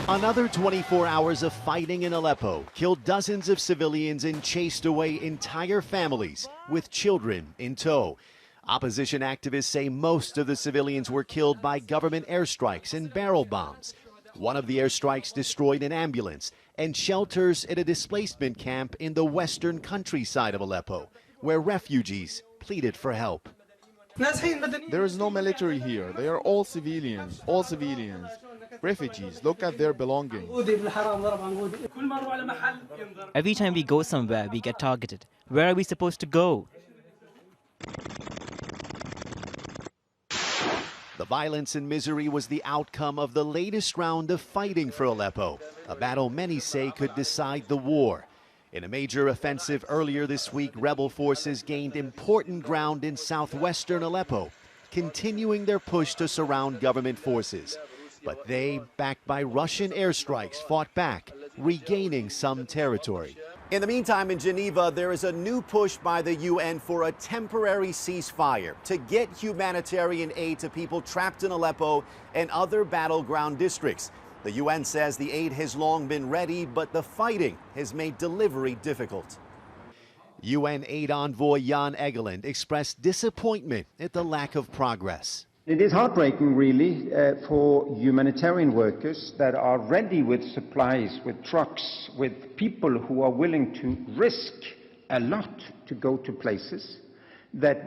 Another 24 hours of fighting in Aleppo killed dozens of civilians and chased away entire families with children in tow. Opposition activists say most of the civilians were killed by government airstrikes and barrel bombs. One of the airstrikes destroyed an ambulance and shelters at a displacement camp in the western countryside of Aleppo, where refugees pleaded for help. There is no military here. They are all civilians, refugees. Look at their belongings. Every time we go somewhere, we get targeted. Where are we supposed to go? The violence and misery was the outcome of the latest round of fighting for Aleppo, a battle many say could decide the war. In a major offensive earlier this week, rebel forces gained important ground in southwestern Aleppo, continuing their push to surround government forces. But they, backed by Russian airstrikes, fought back, regaining some territory. In the meantime, in Geneva, there is a new push by the UN for a temporary ceasefire to get humanitarian aid to people trapped in Aleppo and other battleground districts. The UN says the aid has long been ready, but the fighting has made delivery difficult. UN aid envoy Jan Egeland expressed disappointment at the lack of progress. It is heartbreaking, really, for humanitarian workers that are ready with supplies, with trucks, with people who are willing to risk a lot to go to places that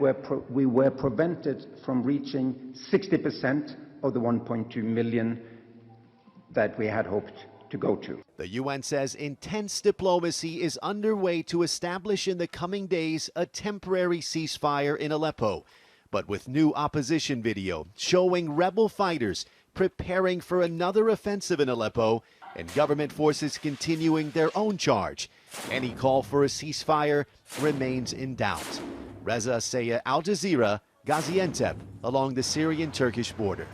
we were prevented from reaching 60% of the 1.2 million that we had hoped to go to. The UN says intense diplomacy is underway to establish in the coming days a temporary ceasefire in Aleppo, but with new opposition video showing rebel fighters preparing for another offensive in Aleppo and government forces continuing their own charge. Any call for a ceasefire remains in doubt. Reza, Sayah, Jazeera, Gaziantep along the Syrian-Turkish border.